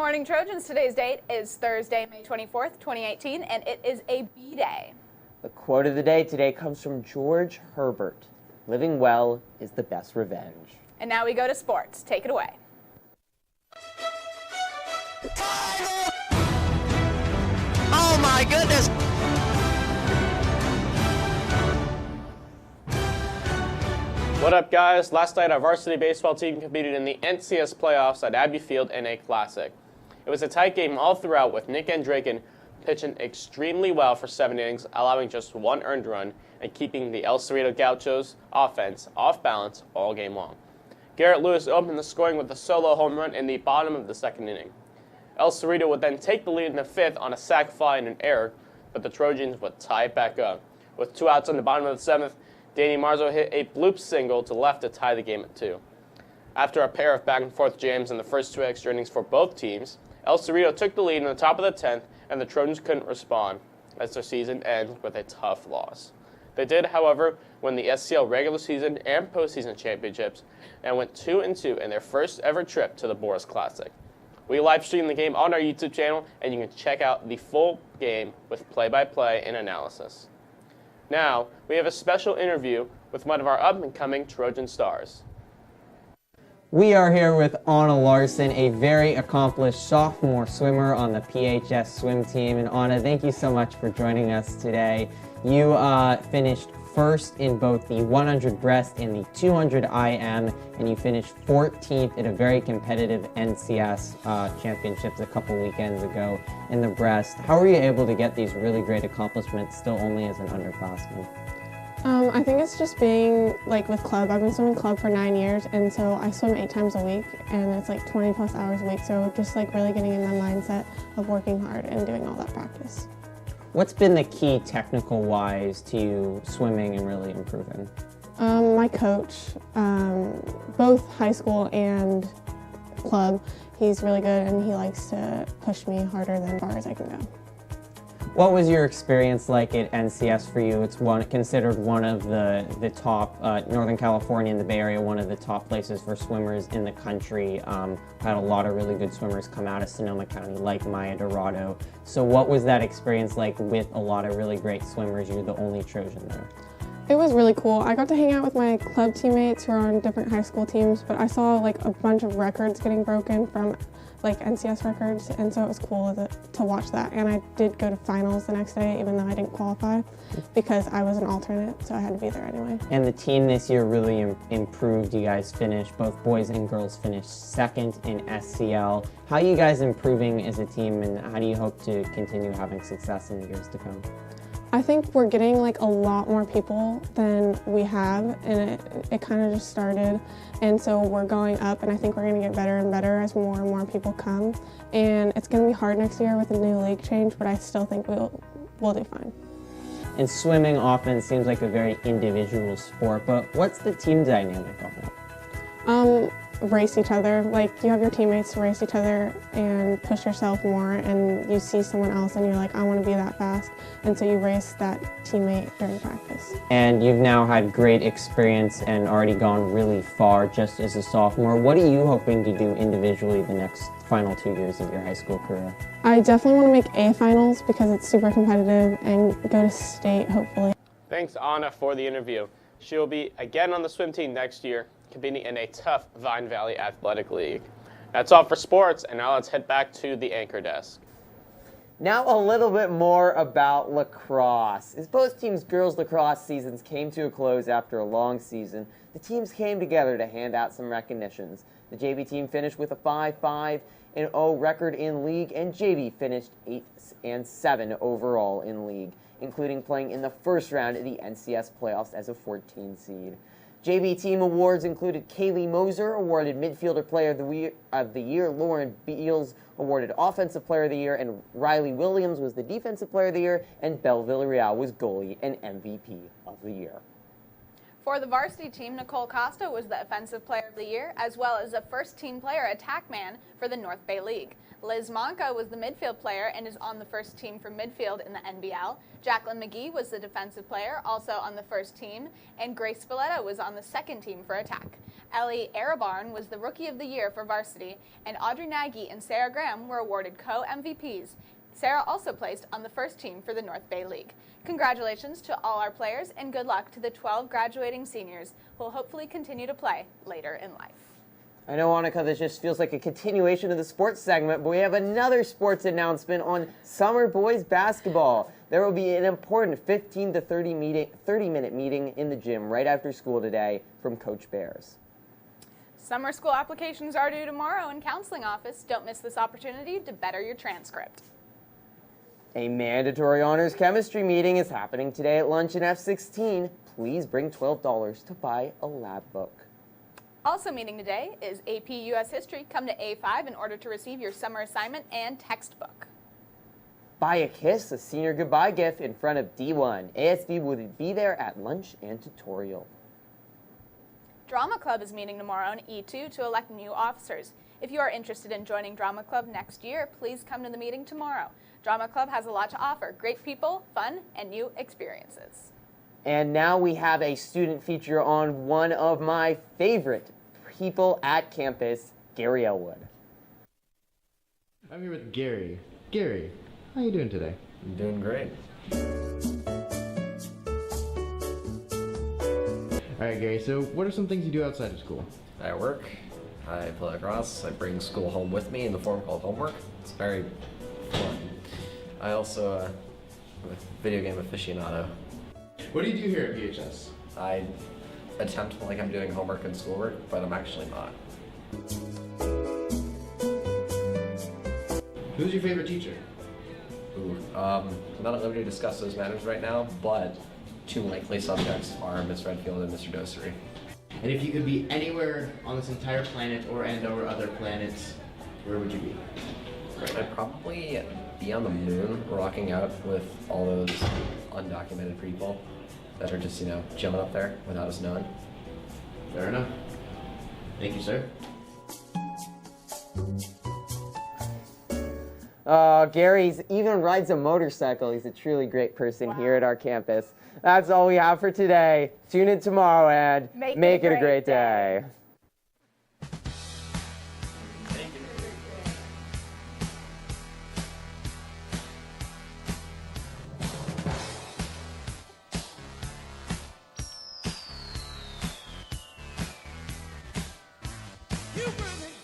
morning, Trojans. Today's date is Thursday, May 24th, 2018, and it is a B-Day. The quote of the day today comes from George Herbert. Living well is the best revenge. And now we go to sports. Take it away. Oh my goodness! What up, guys? Last night, our varsity baseball team competed in the NCS playoffs at Abbey Field in a classic. It was a tight game all throughout, with Nick Andraken pitching extremely well for 7 innings, allowing just 1 earned run and keeping the El Cerrito Gauchos offense off balance all game long. Garrett Lewis opened the scoring with a solo home run in the bottom of the 2nd inning. El Cerrito would then take the lead in the 5th on a sac fly and an error, but the Trojans would tie it back up. With 2 outs on the bottom of the 7th, Danny Marzo hit a bloop single to left to tie the game at 2. After a pair of back-and-forth jams in the first 2 extra innings for both teams, El Cerrito took the lead in the top of the 10th, and the Trojans couldn't respond, as their season ends with a tough loss. They did, however, win the SCL regular season and postseason championships, and went 2-2 in their first ever trip to the Boris Classic. We live-stream the game on our YouTube channel, and you can check out the full game with play-by-play and analysis. Now, we have a special interview with one of our up-and-coming Trojan stars. We are here with Anna Larson, a very accomplished sophomore swimmer on the PHS swim team. And Anna, thank you so much for joining us today. You finished first in both the 100 breast and the 200 IM, and you finished 14th at a very competitive NCS championships a couple weekends ago in the breast. How were you able to get these really great accomplishments still only as an underclassman? I think it's just being with club. I've been swimming club for 9 years, and so I swim 8 times a week, and it's 20 plus hours a week. So just really getting in the mindset of working hard and doing all that practice. What's been the key technical-wise to you swimming and really improving? My coach, both high school and club, he's really good, and he likes to push me harder than far as I can go. What was your experience like at NCS for you? It's considered one of the top, Northern California and the Bay Area, one of the top places for swimmers in the country. Had a lot of really good swimmers come out of Sonoma County, like Maya Dorado. So what was that experience like with a lot of really great swimmers? You're the only Trojan there. It was really cool. I got to hang out with my club teammates who are on different high school teams, but I saw a bunch of records getting broken from NCS records, and so it was cool to watch that. And I did go to finals the next day, even though I didn't qualify, because I was an alternate, so I had to be there anyway. And the team this year really improved. You guys finished, both boys and girls finished 2nd in SCL. How are you guys improving as a team, and how do you hope to continue having success in the years to come? I think we're getting a lot more people than we have, and it kind of just started, and so we're going up, and I think we're going to get better and better as more and more people come. And it's going to be hard next year with the new league change, but I still think we'll do fine. And swimming often seems like a very individual sport, but what's the team dynamic on that? Race each other. You have your teammates race each other and push yourself more, and you see someone else and you're I want to be that fast, and so you race that teammate during practice. And you've now had great experience and already gone really far just as a sophomore. What are you hoping to do individually the next final 2 years of your high school career? I definitely want to make A finals because it's super competitive, and go to state hopefully. Thanks, Anna, for the interview. She will be again on the swim team next year, competing in a tough Vine Valley Athletic League. That's all for sports, and now let's head back to the anchor desk. Now a little bit more about lacrosse. As both teams' girls lacrosse seasons came to a close after a long season, the teams came together to hand out some recognitions. The JV team finished with a 5-5-0 record in league, and JV finished 8-7 overall in league, including playing in the first round of the NCS playoffs as a 14 seed. JV team awards included Kayleigh Moser, awarded Midfielder Player of the Year, Lauren Beals awarded Offensive Player of the Year, and Riley Williams was the Defensive Player of the Year, and Belle Villarreal was Goalie and MVP of the Year. For the varsity team, Nicole Costa was the Offensive Player of the Year, as well as the first team player attack man for the North Bay League. Liz Monca was the midfield player and is on the first team for midfield in the NBL. Jacqueline McGee was the defensive player, also on the first team, and Grace Valletta was on the second team for attack. Ellie Arabarn was the Rookie of the Year for varsity, and Audrey Nagy and Sarah Graham were awarded co-MVPs. Sarah also placed on the first team for the North Bay League. Congratulations to all our players, and good luck to the 12 graduating seniors who will hopefully continue to play later in life. I know, Annika, this just feels like a continuation of the sports segment, but we have another sports announcement on summer boys basketball. There will be an important 15 to 30-minute meeting in the gym right after school today from Coach Bears. Summer school applications are due tomorrow in counseling office. Don't miss this opportunity to better your transcript. A mandatory honors chemistry meeting is happening today at lunch in F16. Please bring $12 to buy a lab book. Also meeting today is AP US History. Come to A5 in order to receive your summer assignment and textbook. Buy a kiss, a senior goodbye gift in front of D1. ASB will be there at lunch and tutorial. Drama Club is meeting tomorrow in E2 to elect new officers. If you are interested in joining Drama Club next year, please come to the meeting tomorrow. Drama Club has a lot to offer: great people, fun, and new experiences. And now we have a student feature on one of my favorite people at campus, Gary Elwood. I'm here with Gary. Gary, how you doing today? I'm doing great. All right, Gary, so what are some things you do outside of school? I work, I play lacrosse, I bring school home with me in the form called homework. It's very fun. I also am a video game aficionado. What do you do here at VHS? I attempt like I'm doing homework and schoolwork, but I'm actually not. Who's your favorite teacher? Ooh, I'm not at liberty to discuss those matters right now, but two likely subjects are Miss Redfield and Mr. Dosery. And if you could be anywhere on this entire planet or other planets, where would you be? I'd probably be on the moon, rocking out with all those undocumented people that are just, chilling up there without us knowing. Fair enough. Thank you, sir. Gary even rides a motorcycle. He's a truly great person here at our campus. That's all we have for today. Tune in tomorrow and make it a great day. You really